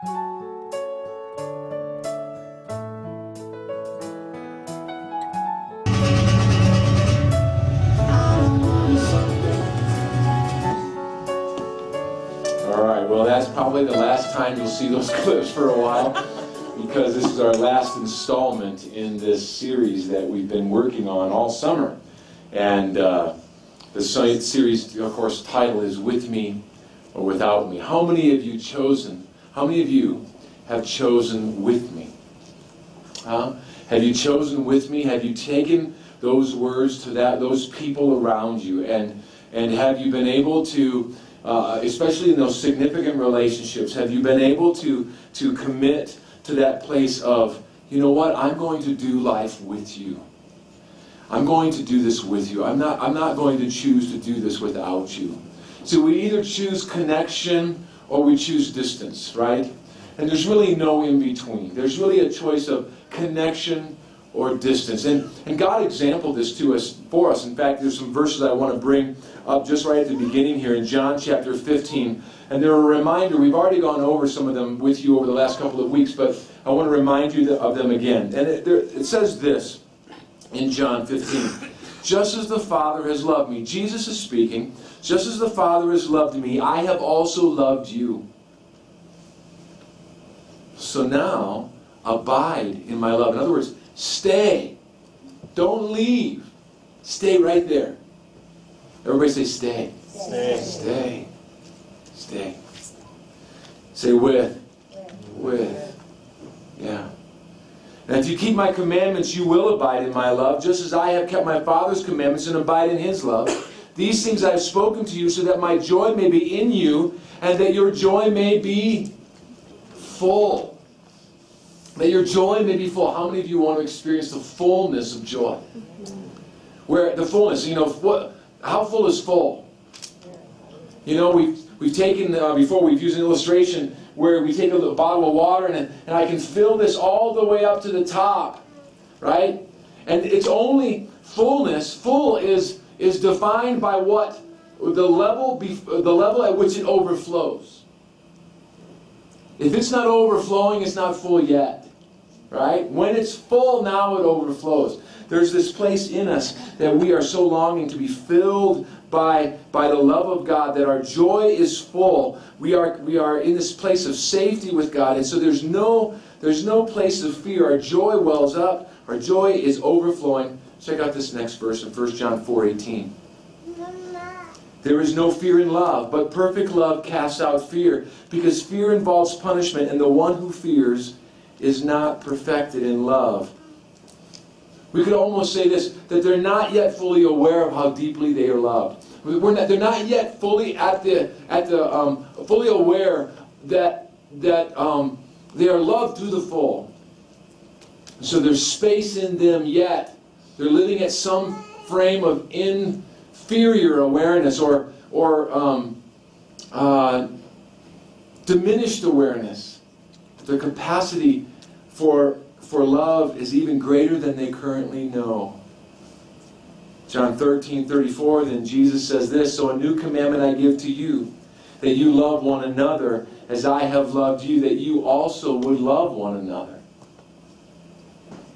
Well, that's probably the last time you'll see those clips for a while, because this is our last installment in this series that we've been working on all summer. And the series, of course, title is With Me or Without Me. How many of you have chosen with me? Have you chosen with me? Have you taken those words to those people around you? And have you been able to, especially in those significant relationships, have you been able to commit to that place of, you know what, I'm going to do life with you. I'm going to do this with you. I'm not going to choose to do this without you. So we either choose connection or we choose distance, right? And there's really no in between. There's really a choice of connection or distance. And God exampled this for us. In fact, there's some verses I want to bring up just right at the beginning here in John chapter 15. And they're a reminder. We've already gone over some of them with you over the last couple of weeks, but I want to remind you of them again. And it says this in John 15. Just as the Father has loved me, Jesus is speaking, just as the Father has loved me, I have also loved you. So now, abide in my love. In other words, stay. Don't leave. Stay right there. Everybody say stay. Stay. Stay. Stay. Say with. With. Yeah. And if you keep my commandments, you will abide in my love, just as I have kept my Father's commandments and abide in his love. These things I have spoken to you, so that my joy may be in you, and that your joy may be full. That your joy may be full. How many of you want to experience the fullness of joy? Where the fullness, how full is full? We've taken, before we've used an illustration where we take a little bottle of water and I can fill this all the way up to the top, right? And it's only fullness. Full is defined by what? The level at which it overflows. If it's not overflowing, it's not full yet, right? When it's full, now it overflows. There's this place in us that we are so longing to be filled by the love of God, that our joy is full. We are in this place of safety with God, and so there's no place of fear. Our joy wells up. Our joy is overflowing. Check out this next verse in 1 John 4:18. There is no fear in love, but perfect love casts out fear, because fear involves punishment, and the one who fears is not perfected in love. We could almost say this, that they're not yet fully aware of how deeply they are loved. They're not yet fully fully aware that they are loved to the full. So there's space in them yet. They're living at some frame of inferior awareness or diminished awareness. Their capacity for love is even greater than they currently know. John 13:34, then Jesus says this, so a new commandment I give to you, that you love one another as I have loved you, that you also would love one another.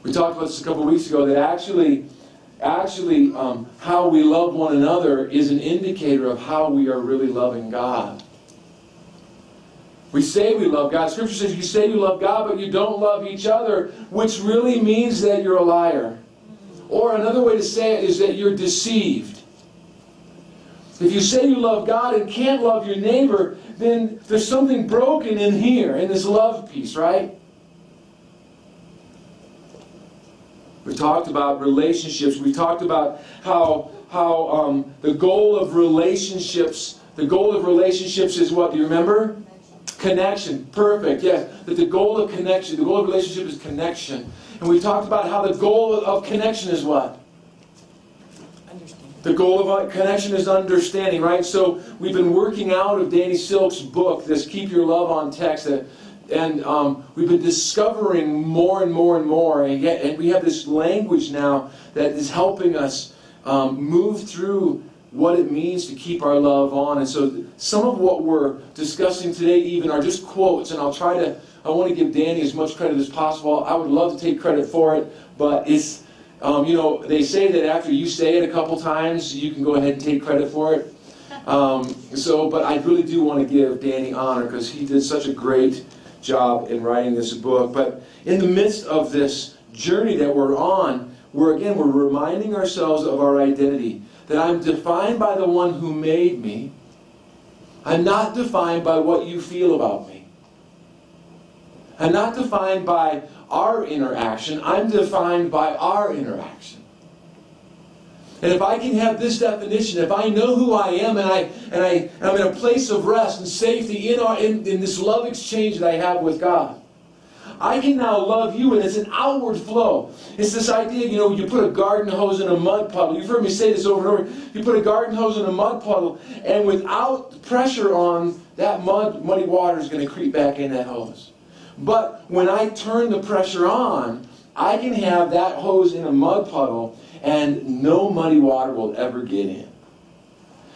We talked about this a couple of weeks ago, that actually how we love one another is an indicator of how we are really loving God. We say we love God. Scripture says you say you love God, but you don't love each other, which really means that you're a liar. Or another way to say it is that you're deceived. If you say you love God and can't love your neighbor, then there's something broken in here, in this love piece, right? We talked about relationships. We talked about how the goal of relationships is what? Do you remember? Connection. Perfect. Yes. That the goal of relationship is connection. And we talked about how the goal of connection is what? Understanding. The goal of connection is understanding, right? So we've been working out of Danny Silk's book, this Keep Your Love on Text, and we've been discovering more and more and more, and we have this language now that is helping us move through what it means to keep our love on. And so some of what we're discussing today even are just quotes, and I want to give Danny as much credit as possible. I would love to take credit for it, but it's, they say that after you say it a couple times, you can go ahead and take credit for it. But I really do want to give Danny honor because he did such a great job in writing this book. But in the midst of this journey that we're on, we're reminding ourselves of our identity. That I'm defined by the one who made me. I'm not defined by what you feel about me. I'm not defined by our interaction. I'm defined by our interaction. And if I can have this definition, if I know who I am and I'm in a place of rest and safety in this love exchange that I have with God, I can now love you, and it's an outward flow. It's this idea, you put a garden hose in a mud puddle. You've heard me say this over and over. You put a garden hose in a mud puddle, and without pressure on, that muddy water is going to creep back in that hose. But when I turn the pressure on, I can have that hose in a mud puddle, and no muddy water will ever get in.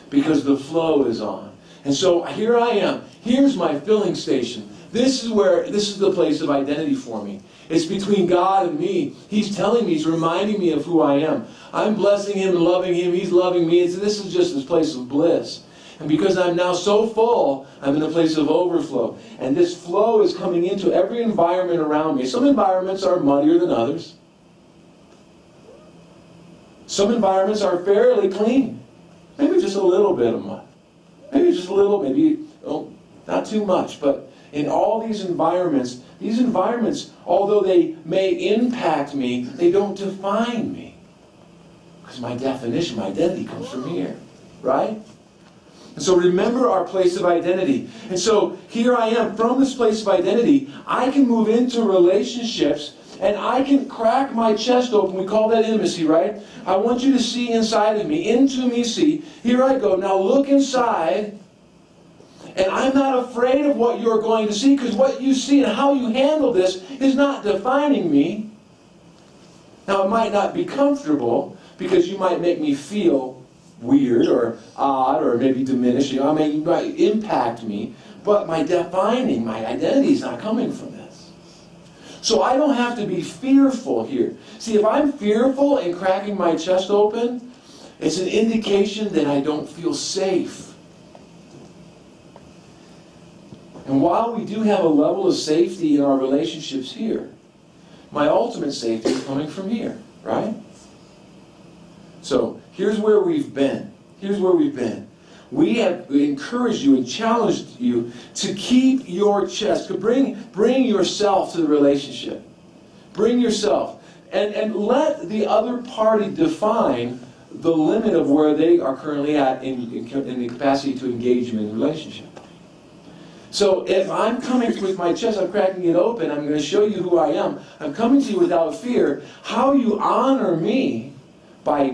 Because the flow is on. And so here I am. Here's my filling station. This is the place of identity for me. It's between God and me. He's telling me, He's reminding me of who I am. I'm blessing Him and loving Him. He's loving me. This is just this place of bliss. And because I'm now so full, I'm in a place of overflow. And this flow is coming into every environment around me. Some environments are muddier than others. Some environments are fairly clean. Maybe just a little bit of mud. Maybe just a little, not too much, but in all these environments, although they may impact me, they don't define me. Because my definition, my identity comes from here, right? And so remember our place of identity. And so here I am, from this place of identity, I can move into relationships and I can crack my chest open. We call that intimacy, right? I want you to see inside of me, into me see. Here I go. Now look inside. And I'm not afraid of what you're going to see, because what you see and how you handle this is not defining me. Now, it might not be comfortable, because you might make me feel weird or odd or maybe diminished. You might impact me, but my identity is not coming from this. So I don't have to be fearful here. See, if I'm fearful and cracking my chest open, it's an indication that I don't feel safe. And while we do have a level of safety in our relationships here, my ultimate safety is coming from here, right? So, here's where we've been. We have encouraged you and challenged you to keep your chest, to bring yourself to the relationship. Bring yourself. And let the other party define the limit of where they are currently at in the capacity to engage you in a relationship. So if I'm coming with my chest, I'm cracking it open, I'm going to show you who I am. I'm coming to you without fear. How you honor me by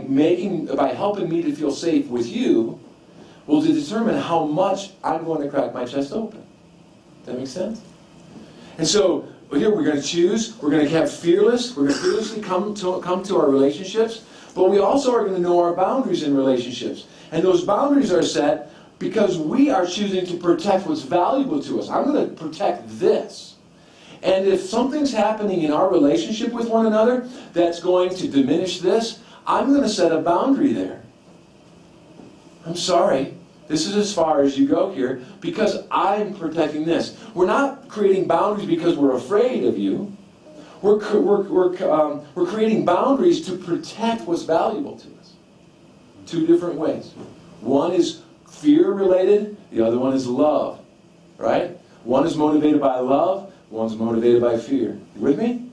helping me to feel safe with you will determine how much I'm going to crack my chest open. Does that make sense? And so here we're going to choose. We're going to have fearless. We're going to fearlessly come to our relationships. But we also are going to know our boundaries in relationships. And those boundaries are set because we are choosing to protect what's valuable to us. I'm going to protect this. And if something's happening in our relationship with one another that's going to diminish this, I'm going to set a boundary there. I'm sorry, this is as far as you go here because I'm protecting this. We're not creating boundaries because we're afraid of you. We're creating boundaries to protect what's valuable to us. Two different ways. One is fear-related, the other one is love, right? One is motivated by love, one's motivated by fear. You with me?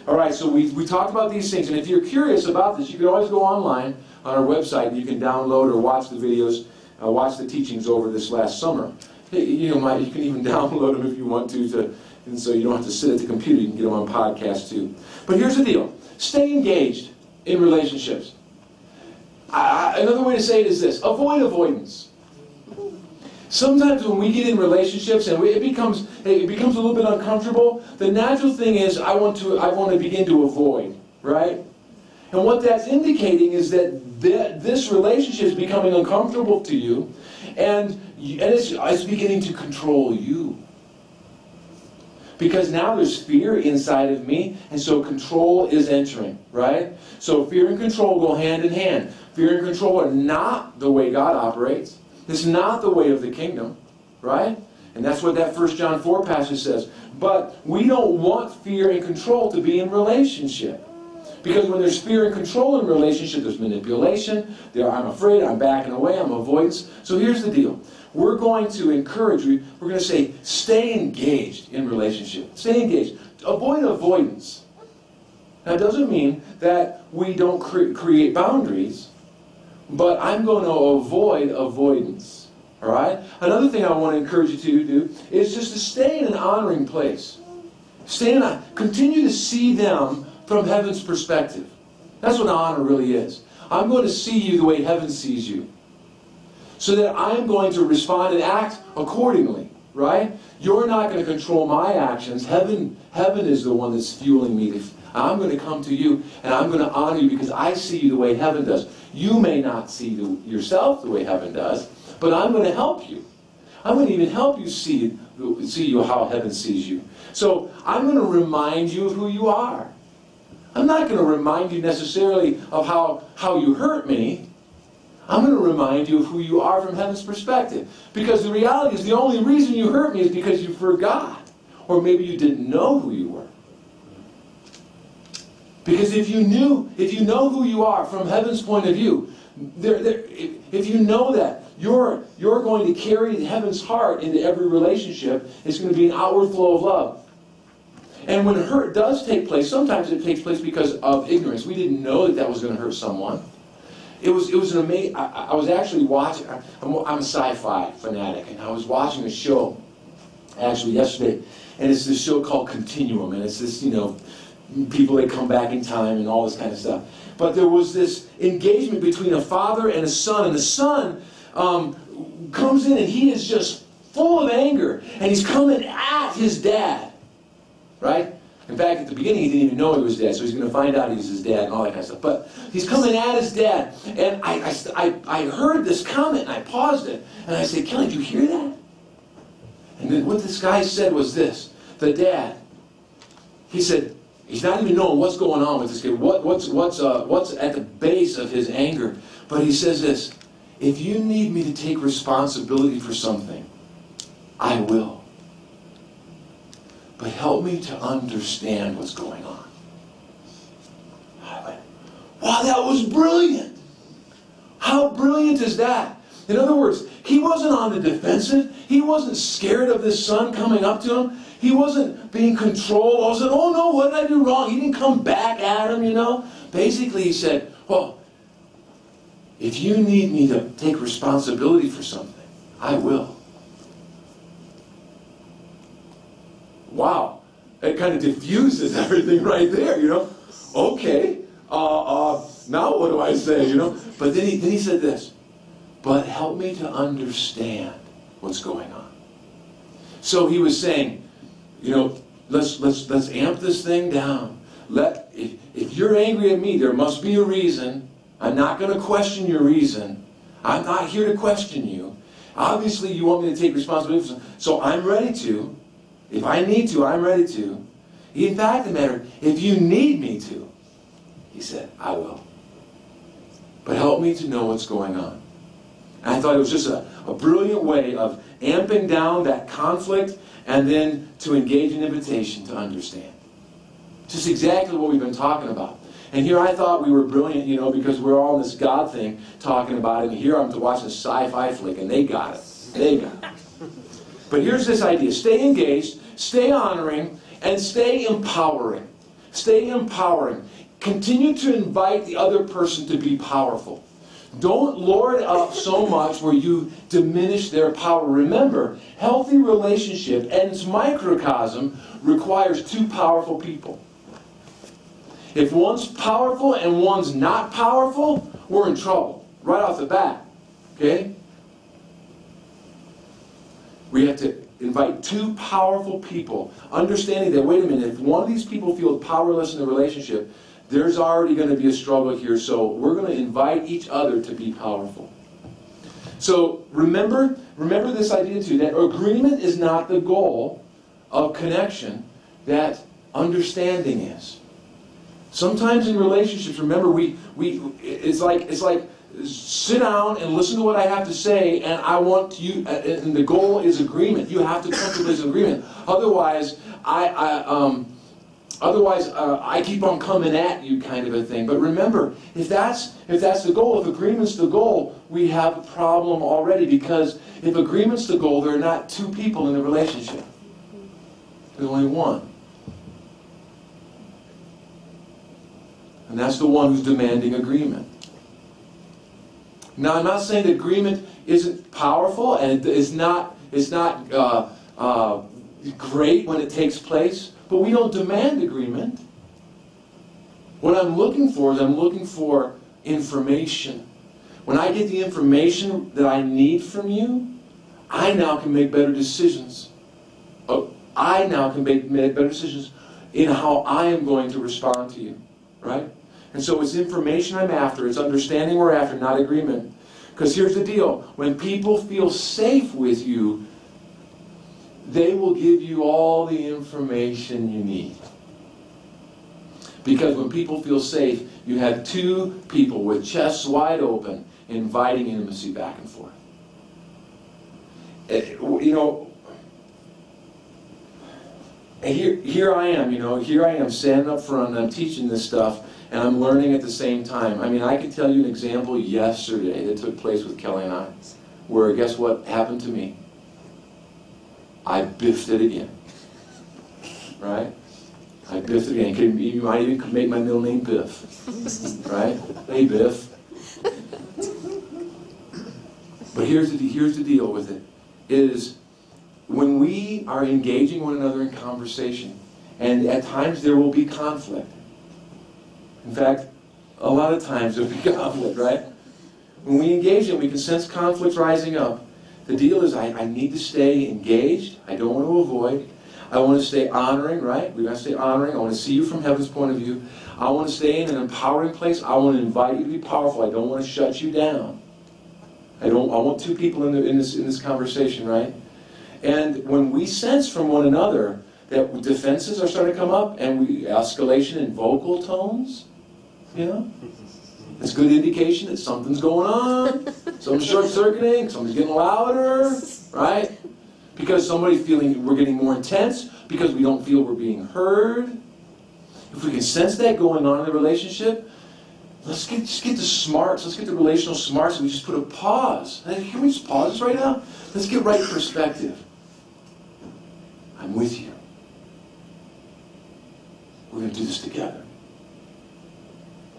All right, so we talked about these things, and if you're curious about this, you can always go online on our website, and you can download or watch the videos, watch the teachings over this last summer. You can even download them if you want to, and so you don't have to sit at the computer. You can get them on podcast too. But here's the deal. Stay engaged in relationships. Another way to say it is this. Avoid avoidance. Sometimes when we get in relationships and it becomes a little bit uncomfortable, the natural thing is I want to begin to avoid, right? And what that's indicating is that this relationship is becoming uncomfortable to you, and it's beginning to control you. Because now there's fear inside of me, and so control is entering, right? So fear and control go hand in hand. Fear and control are not the way God operates. It's not the way of the kingdom, right? And that's what that 1 John 4 passage says. But we don't want fear and control to be in relationship. Because when there's fear and control in relationship, there's manipulation. I'm afraid, I'm backing away, I'm avoidance. So here's the deal. We're going to encourage you. We're going to say, stay engaged in relationship. Stay engaged. Avoid avoidance. Now, it doesn't mean that we don't create boundaries, but I'm going to avoid avoidance. All right? Another thing I want to encourage you to do is just to stay in an honoring place. Continue to see them from heaven's perspective. That's what honor really is. I'm going to see you the way heaven sees you, so that I'm going to respond and act accordingly, right? You're not going to control my actions. Heaven is the one that's fueling me. I'm going to come to you, and I'm going to honor you because I see you the way heaven does. You may not see yourself the way heaven does, but I'm going to help you. I'm going to even help you see you how heaven sees you. So I'm going to remind you of who you are. I'm not going to remind you necessarily of how you hurt me. I'm going to remind you of who you are from heaven's perspective. Because the reality is the only reason you hurt me is because you forgot. Or maybe you didn't know who you were. Because if you know who you are from heaven's point of view, if you know that, you're going to carry heaven's heart into every relationship. It's going to be an outward flow of love. And when hurt does take place, sometimes it takes place because of ignorance. We didn't know that was going to hurt someone. It was an amazing. I was actually watching. I'm a sci-fi fanatic, and I was watching a show actually yesterday, and it's this show called Continuum, and it's this people that come back in time and all this kind of stuff. But there was this engagement between a father and a son, and the son comes in and he is just full of anger, and he's coming at his dad. Right? In fact, at the beginning, he didn't even know he was dead, so he's going to find out he was his dad and all that kind of stuff. But he's coming at his dad, and I heard this comment, and I paused it, and I said, Kelly, did you hear that? And then what this guy said was this. The dad, he said, he's not even knowing what's going on with this kid, what's at the base of his anger. But he says this, if you need me to take responsibility for something, I will. But help me to understand what's going on. I went, wow, that was brilliant. How brilliant is that? In other words, he wasn't on the defensive. He wasn't scared of this son coming up to him. He wasn't being controlled. I said, oh no, what did I do wrong? He didn't come back at him, Basically, he said, well, if you need me to take responsibility for something, I will. Wow, it kind of diffuses everything right there, Okay, now what do I say, But then he said this, but help me to understand what's going on. So he was saying, let's amp this thing down. If you're angry at me, there must be a reason. I'm not going to question your reason. I'm not here to question you. Obviously, you want me to take responsibility for something, so I'm ready to. If I need to, I'm ready to. In fact, the matter, if you need me to, he said, I will. But help me to know what's going on. And I thought it was just a brilliant way of amping down that conflict and then to engage in invitation to understand. Just exactly what we've been talking about. And here I thought we were brilliant, because we're all in this God thing talking about it. And here I'm watching a sci-fi flick, and they got it. They got it. But here's this idea. Stay engaged, stay honoring, and stay empowering. Stay empowering. Continue to invite the other person to be powerful. Don't lord up so much where you diminish their power. Remember, healthy relationship and its microcosm requires two powerful people. If one's powerful and one's not powerful, we're in trouble right off the bat. Okay? We have to invite two powerful people, understanding that, wait a minute, if one of these people feels powerless in the relationship, there's already going to be a struggle here, so we're going to invite each other to be powerful. So remember this idea too, that agreement is not the goal of connection, that understanding is. Sometimes in relationships, remember, it's like sit down and listen to what I have to say, and I want you, and the goal is agreement. You have to come to this agreement. Otherwise, I keep on coming at you, kind of a thing. But remember, if that's the goal, if agreement's the goal, we have a problem already. Because if agreement's the goal, there are not two people in the relationship. There's only one. And that's the one who's demanding agreement. Now, I'm not saying that agreement isn't powerful, and it's not great when it takes place, but we don't demand agreement. What I'm looking for is information. When I get the information that I need from you, I now can make better decisions. I now can make better decisions in how I am going to respond to you, right? And so it's information I'm after. It's understanding we're after, not agreement. Because here's the deal. When people feel safe with you, they will give you all the information you need. Because when people feel safe, you have two people with chests wide open inviting intimacy back and forth. And here I am standing up front and I'm teaching this stuff and I'm learning at the same time. I mean, I could tell you an example yesterday that took place with Kelly and I, where guess what happened to me? I biffed it again. Right? I biffed it again. You might even make my middle name Biff. Right? Hey, Biff. But here's the deal with it, is when we are engaging one another in conversation, and at times there will be conflict. In fact, a lot of times there will be conflict, right? When we engage and we can sense conflict rising up, the deal is I need to stay engaged. I don't want to avoid. I want to stay honoring, right? We've got to stay honoring. I want to see you from heaven's point of view. I want to stay in an empowering place. I want to invite you to be powerful. I don't want to shut you down. I want two people in this conversation, right? And when we sense from one another that defenses are starting to come up and escalation in vocal tones, it's a good indication that something's going on. Something's short-circuiting, something's getting louder, right? Because somebody's feeling we're getting more intense, because we don't feel we're being heard. If we can sense that going on in the relationship, just get the smarts, let's get the relational smarts, and we just put a pause. Can we just pause this right now? Let's get right perspective. I'm with you. We're going to do this together.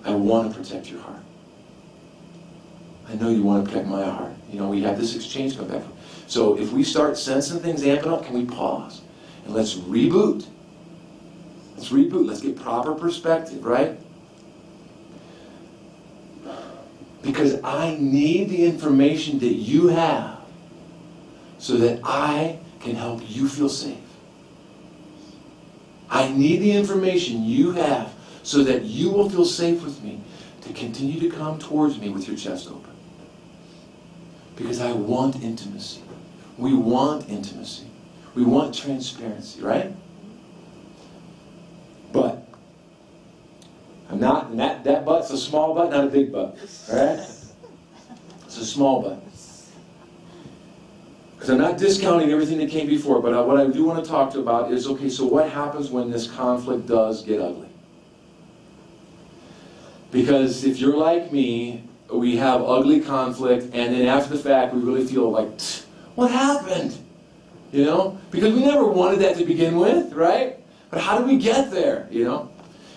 I want to protect your heart. I know you want to protect my heart. We have this exchange come back. So if we start sensing things amping up, can we pause? And let's reboot. Let's get proper perspective, right? Because I need the information that you have so that I can help you feel safe. I need the information you have so that you will feel safe with me to continue to come towards me with your chest open. Because I want intimacy. We want intimacy. We want transparency, right? But I'm not, and that butt's a small butt, not a big butt, right? It's a small butt. Because I'm not discounting everything that came before, but what I do want to talk to about is, okay, so what happens when this conflict does get ugly? Because if you're like me, we have ugly conflict, and then after the fact, we really feel like, what happened? Because we never wanted that to begin with, right? But how did we get there,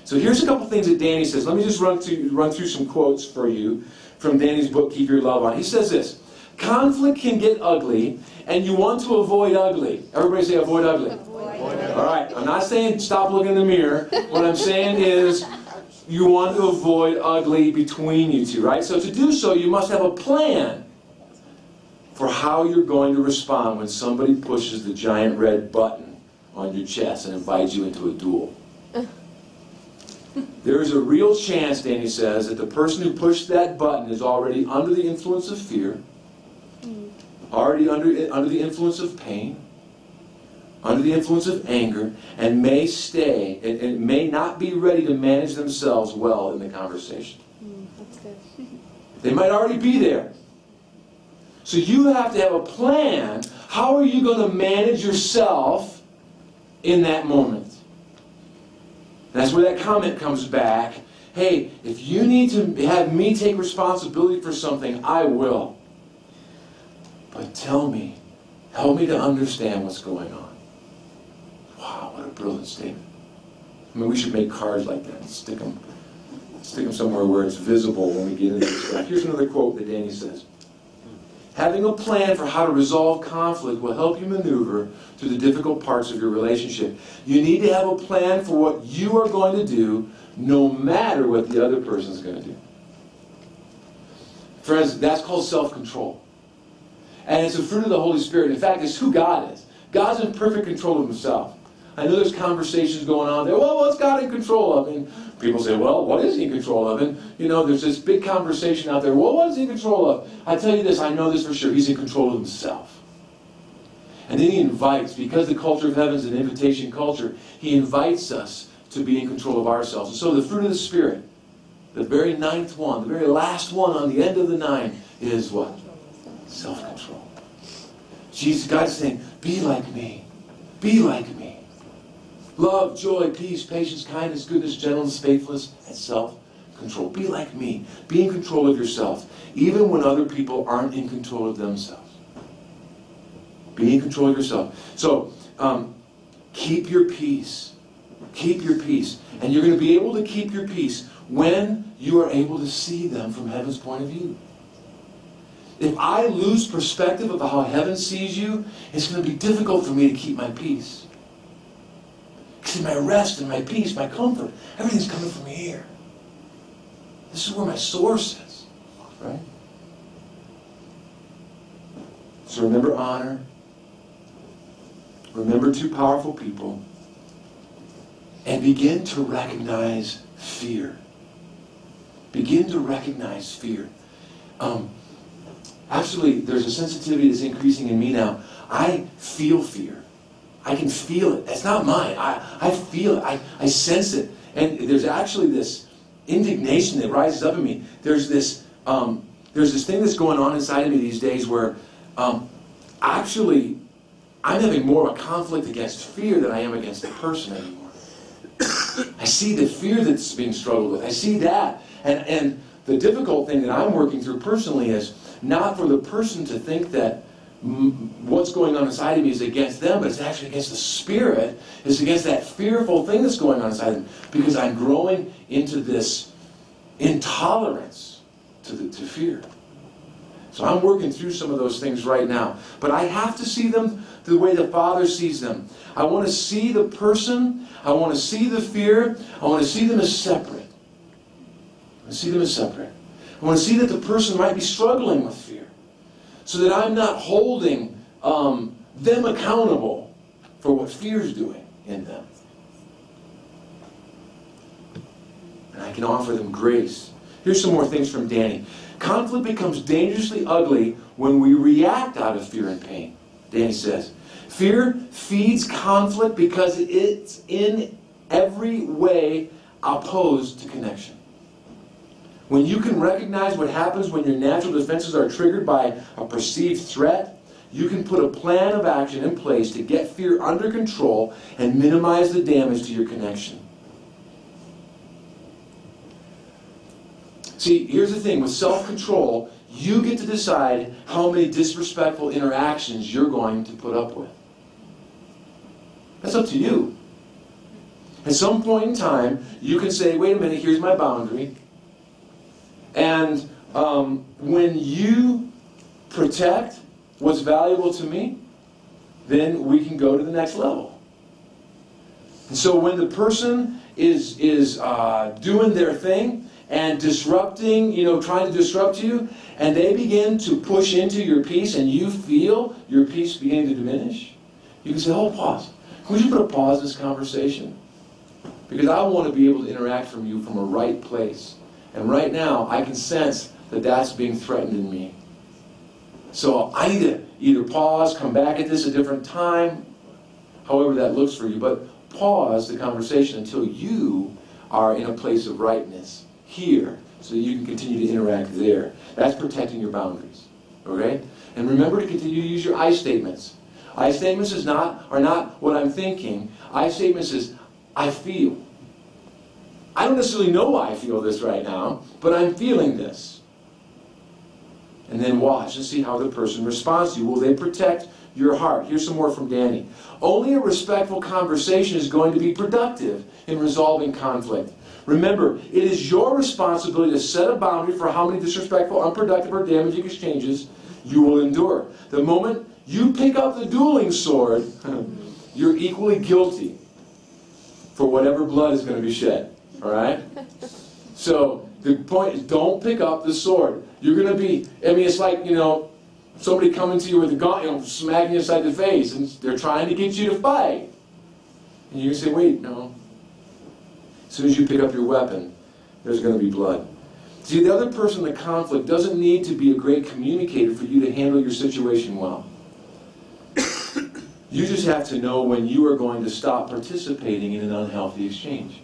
So here's a couple things that Danny says. Let me just run through some quotes for you from Danny's book, Keep Your Love On. He says this: conflict can get ugly, and you want to avoid ugly. Everybody say avoid ugly. Avoid ugly. All right, I'm not saying stop looking in the mirror. What I'm saying is you want to avoid ugly between you two, right? So to do so, you must have a plan for how you're going to respond when somebody pushes the giant red button on your chest and invites you into a duel. There is a real chance, Danny says, that the person who pushed that button is already under the influence of fear, already under the influence of pain, under the influence of anger, and may stay, and may not be ready to manage themselves well in the conversation. That's good. They might already be there. So you have to have a plan. How are you going to manage yourself in that moment? That's where that comment comes back. Hey, if you need to have me take responsibility for something, I will. But tell me, help me to understand what's going on. Wow, what a brilliant statement. I mean, we should make cards like that and stick them somewhere where it's visible when we get into this stuff. Here's another quote that Danny says. Having a plan for how to resolve conflict will help you maneuver through the difficult parts of your relationship. You need to have a plan for what you are going to do, no matter what the other person is going to do. Friends, that's called self-control. And it's a fruit of the Holy Spirit. In fact, it's who God is. God's in perfect control of himself. I know there's conversations going on there. Well, what's God in control of? And people say, well, what is he in control of? And, there's this big conversation out there. Well, what is he in control of? I tell you this, I know this for sure. He's in control of himself. And then he invites, because the culture of heaven is an invitation culture, he invites us to be in control of ourselves. And so the fruit of the Spirit, the very ninth one, the very last one on the end of the 9 is what? Self-control. Jesus, God's saying, be like me. Be like me. Love, joy, peace, patience, kindness, goodness, gentleness, faithfulness, and self-control. Be like me. Be in control of yourself, even when other people aren't in control of themselves. Be in control of yourself. So, keep your peace. Keep your peace. And you're going to be able to keep your peace when you are able to see them from heaven's point of view. If I lose perspective of how heaven sees you, it's going to be difficult for me to keep my peace. See, my rest and my peace, my comfort, everything's coming from here. This is where my source is, right? So remember honor. Remember 2 powerful people. And begin to recognize fear. Begin to recognize fear. Absolutely, there's a sensitivity that's increasing in me now. I feel fear. I can feel it. It's not mine. I feel it. I sense it. And there's actually this indignation that rises up in me. There's this thing that's going on inside of me these days where actually I'm having more of a conflict against fear than I am against the person anymore. I see the fear that's being struggled with. I see that. And the difficult thing that I'm working through personally is not for the person to think that what's going on inside of me is against them, but it's actually against the Spirit. It's against that fearful thing that's going on inside of me, because I'm growing into this intolerance to fear. So I'm working through some of those things right now. But I have to see them the way the Father sees them. I want to see the person. I want to see the fear. I want to see them as separate. I want to see them as separate. I want to see that the person might be struggling with fear, so that I'm not holding them accountable for what fear is doing in them. And I can offer them grace. Here's some more things from Danny. Conflict becomes dangerously ugly when we react out of fear and pain. Danny says, fear feeds conflict because it's in every way opposed to connection. When you can recognize what happens when your natural defenses are triggered by a perceived threat, you can put a plan of action in place to get fear under control and minimize the damage to your connection. See, here's the thing. With self-control, you get to decide how many disrespectful interactions you're going to put up with. That's up to you. At some point in time, you can say, wait a minute, here's my boundary. And when you protect what's valuable to me, then we can go to the next level. And so when the person is doing their thing and disrupting, trying to disrupt you, and they begin to push into your peace and you feel your peace beginning to diminish, you can say, pause. Would you put a pause in this conversation? Because I want to be able to interact from you from a right place. And right now, I can sense that that's being threatened in me. So I need to either pause, come back at this a different time, however that looks for you, but pause the conversation until you are in a place of rightness here, so that you can continue to interact there. That's protecting your boundaries. Okay? And remember to continue to use your I statements. I statements are not what I'm thinking. I statements is I feel. I don't necessarily know why I feel this right now, but I'm feeling this. And then watch and see how the person responds to you. Will they protect your heart? Here's some more from Danny. Only a respectful conversation is going to be productive in resolving conflict. Remember, it is your responsibility to set a boundary for how many disrespectful, unproductive, or damaging exchanges you will endure. The moment you pick up the dueling sword, you're equally guilty for whatever blood is going to be shed. All right? So the point is, don't pick up the sword. You're going to be, it's like, somebody coming to you with a gun, smacking you inside the face, and they're trying to get you to fight. And you can say, wait, no. As soon as you pick up your weapon, there's going to be blood. See, the other person in the conflict doesn't need to be a great communicator for you to handle your situation well. You just have to know when you are going to stop participating in an unhealthy exchange.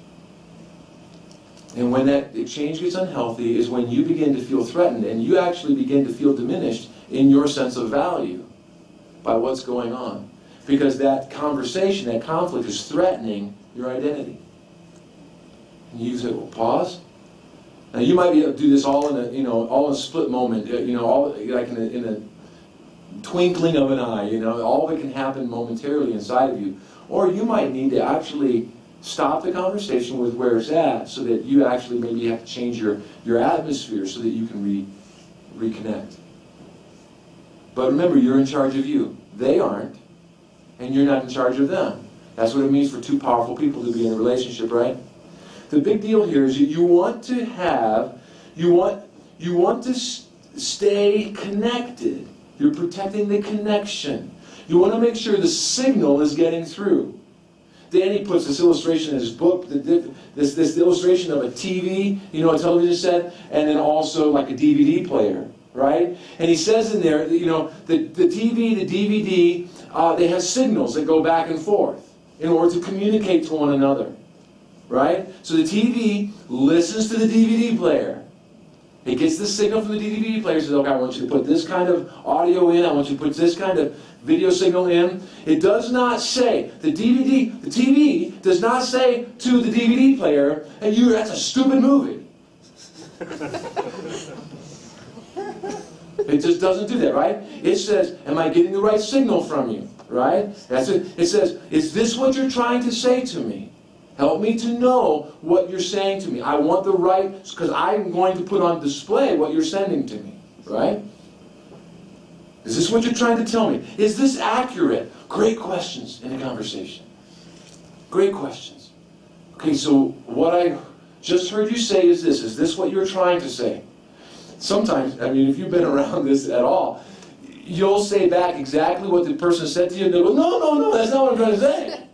And when that exchange gets unhealthy is when you begin to feel threatened, and you actually begin to feel diminished in your sense of value by what's going on. Because that conversation, that conflict is threatening your identity. And you say, well, pause. Now you might be able to do this all in a split moment, all like in a twinkling of an eye, all of it can happen momentarily inside of you. Or you might need to actually stop the conversation with where it's at, so that you actually maybe have to change your atmosphere so that you can reconnect. But remember, you're in charge of you. They aren't, and you're not in charge of them. That's what it means for two powerful people to be in a relationship, right? The big deal here is that you want to stay connected. You're protecting the connection. You want to make sure the signal is getting through. Danny puts this illustration in his book, this illustration of a TV, a television set, and then also like a DVD player, right? And he says in there, the TV, the DVD, they have signals that go back and forth in order to communicate to one another, right? So the TV listens to the DVD player. It gets the signal from the DVD player, says, okay, I want you to put this kind of audio in, I want you to put this kind of video signal in. It does not say, the TV does not say to the DVD player, hey, that's a stupid movie. It just doesn't do that, right? It says, am I getting the right signal from you, right? That's it. It says, is this what you're trying to say to me? Help me to know what you're saying to me. I want the right, because I'm going to put on display what you're sending to me, right? Is this what you're trying to tell me? Is this accurate? Great questions in a conversation. Great questions. Okay, so what I just heard you say is this. Is this what you're trying to say? Sometimes, if you've been around this at all, you'll say back exactly what the person said to you, and they'll go, no, that's not what I'm trying to say.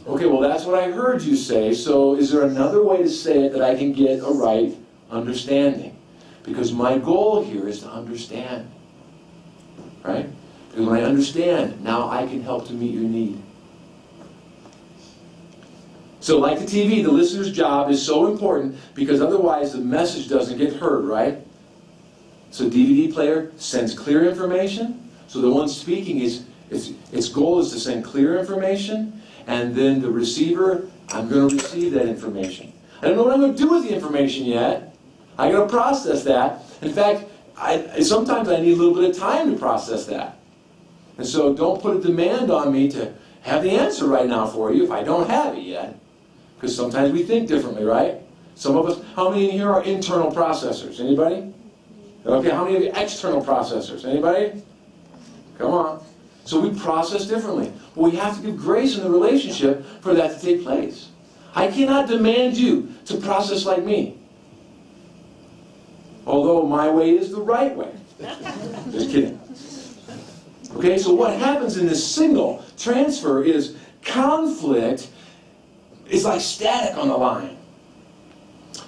Okay, well, that's what I heard you say, so is there another way to say it that I can get a right understanding? Because my goal here is to understand. Right? Because when I understand, now I can help to meet your need. So like the TV, the listener's job is so important because otherwise the message doesn't get heard, right? So DVD player sends clear information. So the one speaking, its goal is to send clear information, and then the receiver, I'm going to receive that information. I don't know what I'm going to do with the information yet. I got to process that. In fact, sometimes I need a little bit of time to process that. And so don't put a demand on me to have the answer right now for you if I don't have it yet. Because sometimes we think differently, right? Some of us, how many in here are internal processors? Anybody? Okay, how many of you are external processors? Anybody? Come on. So we process differently. But we have to give grace in the relationship for that to take place. I cannot demand you to process like me. Although my way is the right way. Just kidding. Okay, so what happens in this signal transfer is conflict it's like static on the line.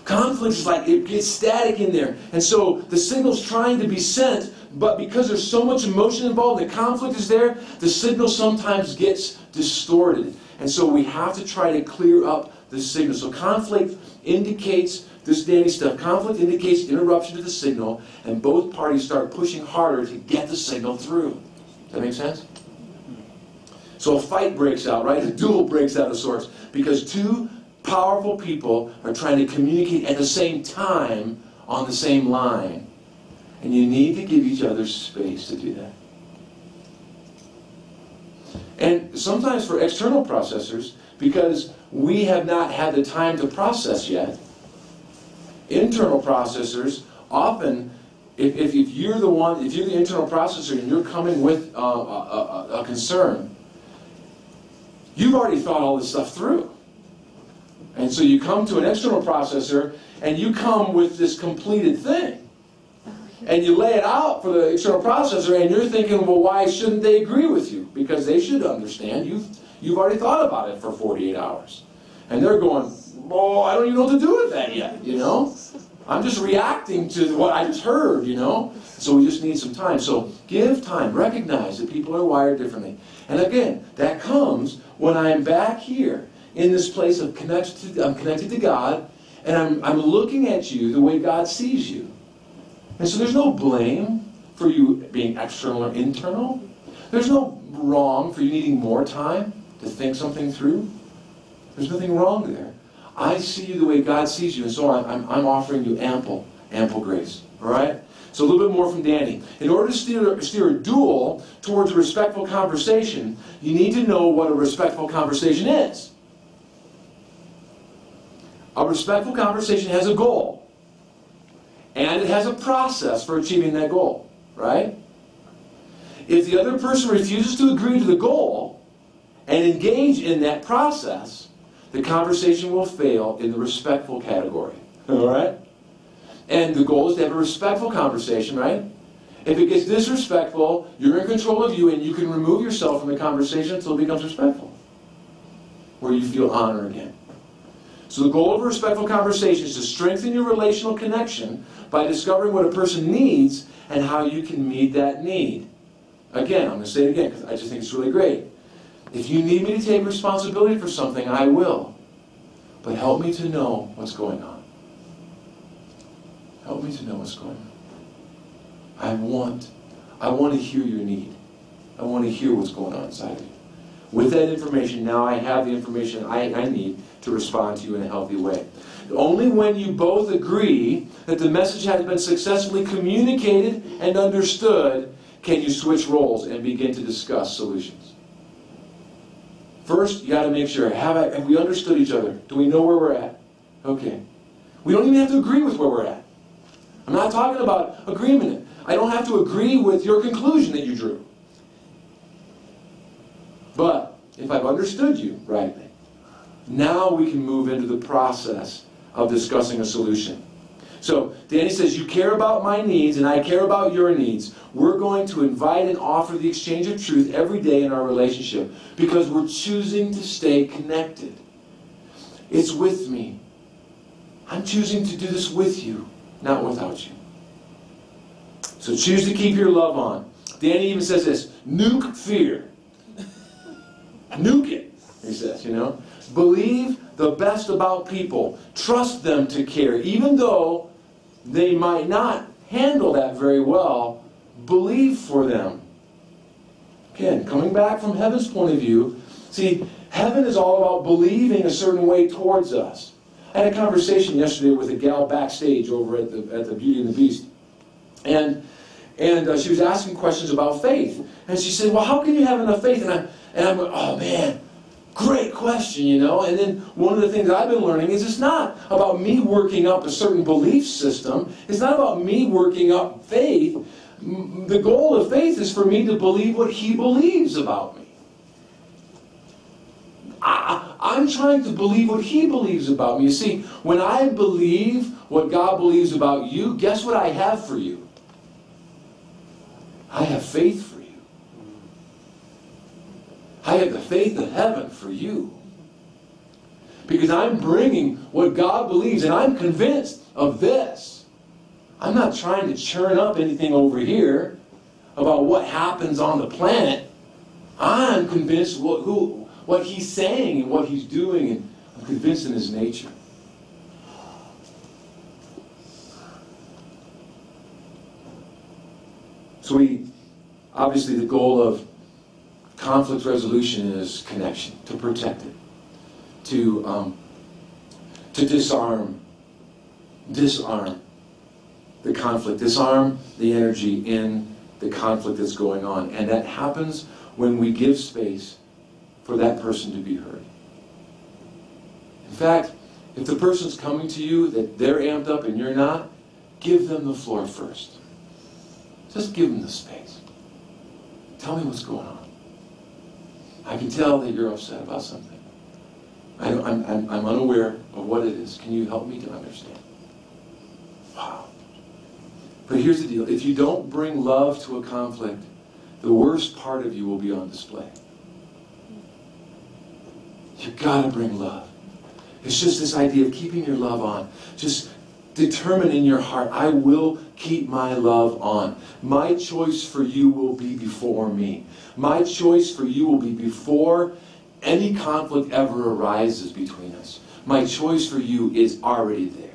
Conflict is like, it gets static in there. And so the signal's trying to be sent, but because there's so much emotion involved, the conflict is there, the signal sometimes gets distorted. And so we have to try to clear up the signal. So conflict indicates, this Danny stuff, conflict indicates interruption to the signal, and both parties start pushing harder to get the signal through. Does that make sense? So a fight breaks out, right? A duel breaks out of sorts, because two powerful people are trying to communicate at the same time on the same line. And you need to give each other space to do that. And sometimes for external processors, because we have not had the time to process yet, internal processors often, if you're the one, if you're the internal processor and you're coming with a concern, you've already thought all this stuff through. And so you come to an external processor and you come with this completed thing. And you lay it out for the external processor and you're thinking, well, why shouldn't they agree with you? Because they should understand. You've already thought about it for 48 hours. And they're going, well, I don't even know what to do with that yet, you know? I'm just reacting to what I just heard, you know? So we just need some time. So give time. Recognize that people are wired differently. And again, that comes when I'm back here in this place of I'm connected to God, and I'm looking at you the way God sees you. And so there's no blame for you being external or internal. There's no wrong for you needing more time to think something through. There's nothing wrong there. I see you the way God sees you, and so I'm offering you ample grace. All right? So a little bit more from Danny. In order to steer a duel towards a respectful conversation, you need to know what a respectful conversation is. A respectful conversation has a goal. And it has a process for achieving that goal. Right? If the other person refuses to agree to the goal and engage in that process, the conversation will fail in the respectful category. All right? And the goal is to have a respectful conversation, right? If it gets disrespectful, you're in control of you and you can remove yourself from the conversation until it becomes respectful, where you feel honor again. So the goal of a respectful conversation is to strengthen your relational connection by discovering what a person needs and how you can meet that need. Again, I'm going to say it again because I just think it's really great. If you need me to take responsibility for something, I will. But help me to know what's going on. Help me to know what's going on. I want to hear your need. I want to hear what's going on inside of you. With that information, now I have the information I need to respond to you in a healthy way. Only when you both agree that the message has been successfully communicated and understood can you switch roles and begin to discuss solutions. First, you got to make sure, have we understood each other? Do we know where we're at? Okay. We don't even have to agree with where we're at. I'm not talking about agreement. I don't have to agree with your conclusion that you drew. But if I've understood you rightly, now we can move into the process of discussing a solution. So Danny says, you care about my needs and I care about your needs. We're going to invite and offer the exchange of truth every day in our relationship because we're choosing to stay connected. It's with me. I'm choosing to do this with you, not without you. So choose to keep your love on. Danny even says this, nuke fear. Nuke it, he says, you know. Believe the best about people. Trust them to care. Even though they might not handle that very well, believe for them. Again, coming back from heaven's point of view, see, heaven is all about believing a certain way towards us. I had a conversation yesterday with a gal backstage over at the Beauty and the Beast. And she was asking questions about faith. And she said, well, how can you have enough faith? And I'm like, oh man, great question, you know. And then one of the things I've been learning is it's not about me working up a certain belief system. It's not about me working up faith. The goal of faith is for me to believe what he believes about me. I'm trying to believe what he believes about me. You see, when I believe what God believes about you, guess what I have for you? I have faith for you. I have the faith of heaven for you. Because I'm bringing what God believes, and I'm convinced of this. I'm not trying to churn up anything over here about what happens on the planet. I'm convinced what he's saying and what he's doing, and I'm convinced in his nature. So obviously the goal of conflict resolution is connection, to protect it, to disarm the conflict, disarm the energy in the conflict that's going on. And that happens when we give space for that person to be heard. In fact, if the person's coming to you that they're amped up and you're not, give them the floor first. Just give them the space. Tell me what's going on. I can tell that you're upset about something. I'm unaware of what it is. Can you help me to understand? Wow. But here's the deal. If you don't bring love to a conflict, the worst part of you will be on display. You've got to bring love. It's just this idea of keeping your love on. Just determine in your heart, I will keep my love on. My choice for you will be before me. My choice for you will be before any conflict ever arises between us. My choice for you is already there.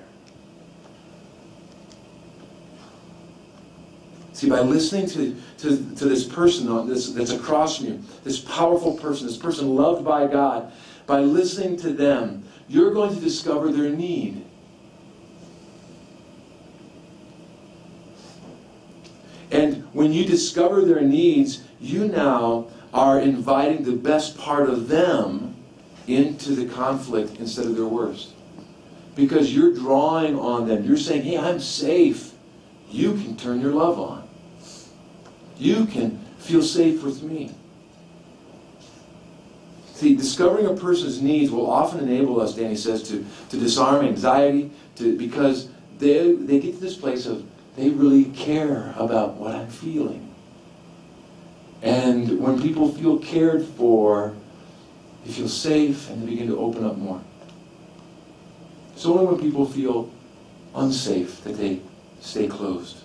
See, by listening to this person that's across from you, this powerful person, this person loved by God, by listening to them, you're going to discover their need. And when you discover their needs, you now are inviting the best part of them into the conflict instead of their worst. Because you're drawing on them. You're saying, hey, I'm safe. You can turn your love on. You can feel safe with me. See, discovering a person's needs will often enable us, Danny says, to disarm anxiety, because they get to this place of they really care about what I'm feeling. And when people feel cared for, they feel safe and they begin to open up more. It's only when people feel unsafe that they stay closed.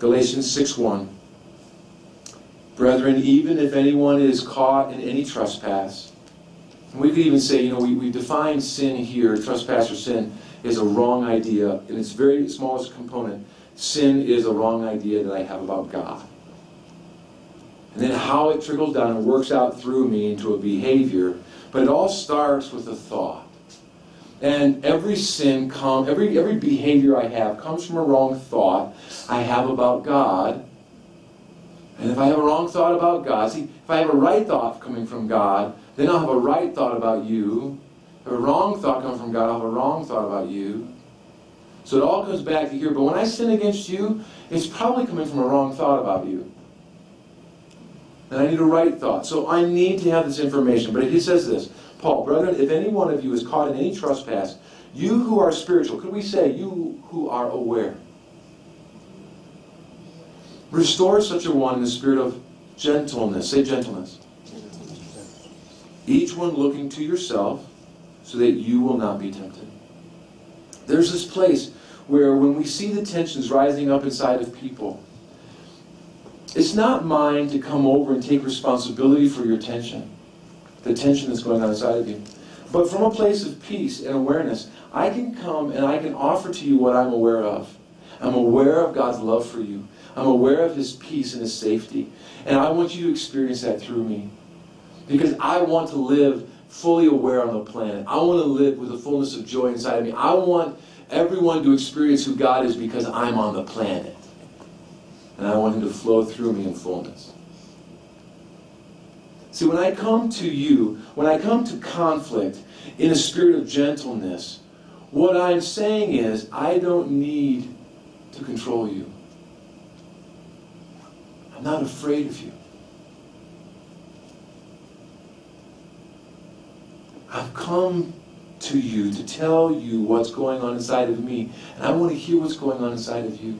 Galatians 6:1. Brethren, even if anyone is caught in any trespass, and we could even say, we define sin here, trespass or sin, is a wrong idea. In its very smallest component, sin is a wrong idea that I have about God. And then how it trickles down and works out through me into a behavior, but it all starts with a thought. And every sin every behavior I have comes from a wrong thought I have about God. And if I have a wrong thought about God, see, if I have a right thought coming from God, then I'll have a right thought about you. If a wrong thought comes from God, I'll have a wrong thought about you. So it all comes back to here. But when I sin against you, it's probably coming from a wrong thought about you. And I need a right thought. So I need to have this information. But he says this, Paul, brethren, if any one of you is caught in any trespass, you who are spiritual, could we say you who are aware, restore such a one in the spirit of gentleness. Say gentleness. Each one looking to yourself so that you will not be tempted. There's this place where when we see the tensions rising up inside of people, it's not mine to come over and take responsibility for your tension, the tension that's going on inside of you. But from a place of peace and awareness, I can come and I can offer to you what I'm aware of. I'm aware of God's love for you. I'm aware of His peace and His safety. And I want you to experience that through me. Because I want to live fully aware on the planet. I want to live with the fullness of joy inside of me. I want everyone to experience who God is because I'm on the planet. And I want Him to flow through me in fullness. See, when I come to you, when I come to conflict in a spirit of gentleness, what I'm saying is, I don't need to control you. I'm not afraid of you. I've come to you to tell you what's going on inside of me, and I want to hear what's going on inside of you.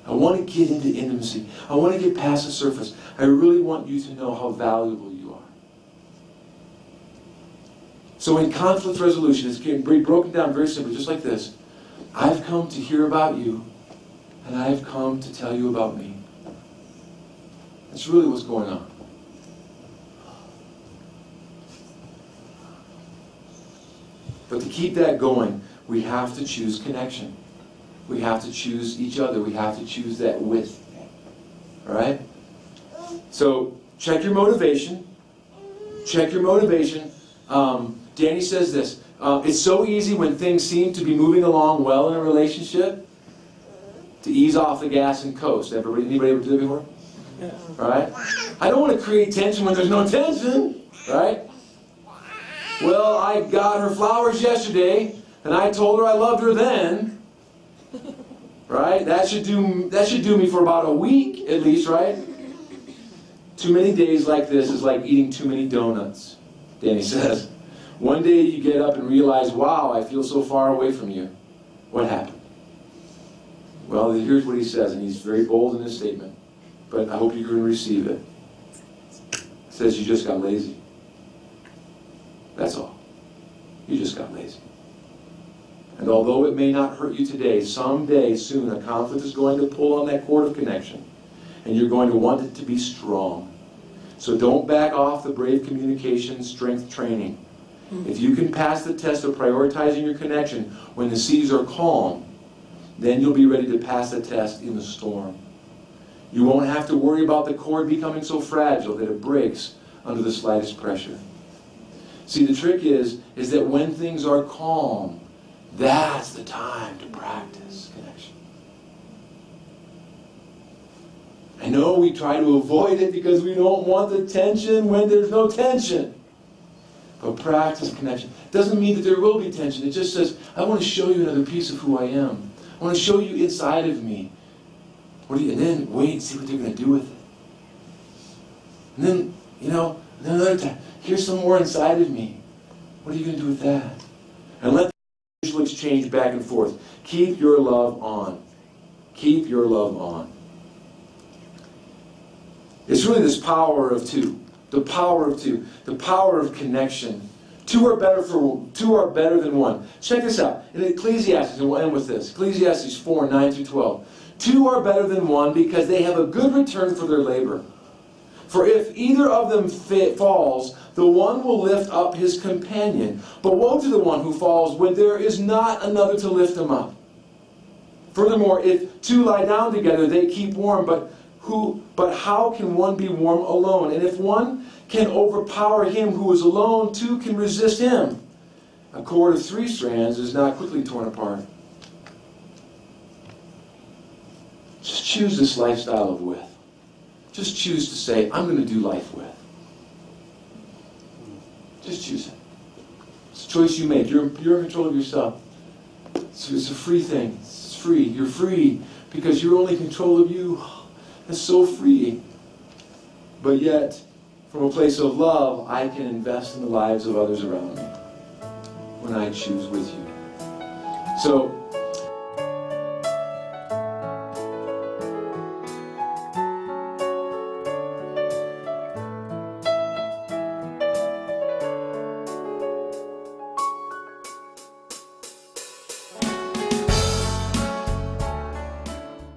I want to get into intimacy. I want to get past the surface. I really want you to know how valuable you are. So in conflict resolution, it's getting broken down very simply, just like this. I've come to hear about you, and I've come to tell you about me. That's really what's going on. But to keep that going, we have to choose connection. We have to choose each other. We have to choose that with. All right? So check your motivation. Check your motivation. Danny says this. It's so easy when things seem to be moving along well in a relationship to ease off the gas and coast. Anybody ever do that before? Yeah. Right? I don't want to create tension when there's no tension. Right? Well, I got her flowers yesterday, and I told her I loved her then. Right? That should do me for about a week at least, right? Too many days like this is like eating too many donuts, Danny says. One day you get up and realize, wow, I feel so far away from you. What happened? Well, here's what he says, and he's very bold in his statement, but I hope you can receive it. He says you just got lazy. That's all. You just got lazy. And although it may not hurt you today, someday soon a conflict is going to pull on that cord of connection, and you're going to want it to be strong. So don't back off the brave communication strength training. If you can pass the test of prioritizing your connection when the seas are calm, then you'll be ready to pass the test in the storm. You won't have to worry about the cord becoming so fragile that it breaks under the slightest pressure. See, the trick is that when things are calm, that's the time to practice connection. I know we try to avoid it because we don't want the tension when there's no tension. But practice connection. It doesn't mean that there will be tension. It just says, I want to show you another piece of who I am. I want to show you inside of me. And then wait and see what they're going to do with it. And then, then another time, here's some more inside of me. What are you going to do with that? And let the mutual exchange back and forth. Keep your love on. Keep your love on. It's really this power of two. The power of two. The power of connection. Two are better than one. Check this out. In Ecclesiastes, and we'll end with this. Ecclesiastes 4, 9 through 12. Two are better than one because they have a good return for their labor. For if either of them falls, the one will lift up his companion. But woe to the one who falls when there is not another to lift him up. Furthermore, if two lie down together, they keep warm, but how can one be warm alone? And if one can overpower him who is alone, two can resist him. A cord of 3 strands is not quickly torn apart. Just choose this lifestyle of with. Just choose to say, I'm going to do life with. Just choose it. It's a choice you make. You're in control of yourself. It's a free thing. It's free. You're free because you're only in control of you. It's so freeing. But yet, from a place of love, I can invest in the lives of others around me when I choose with you. So,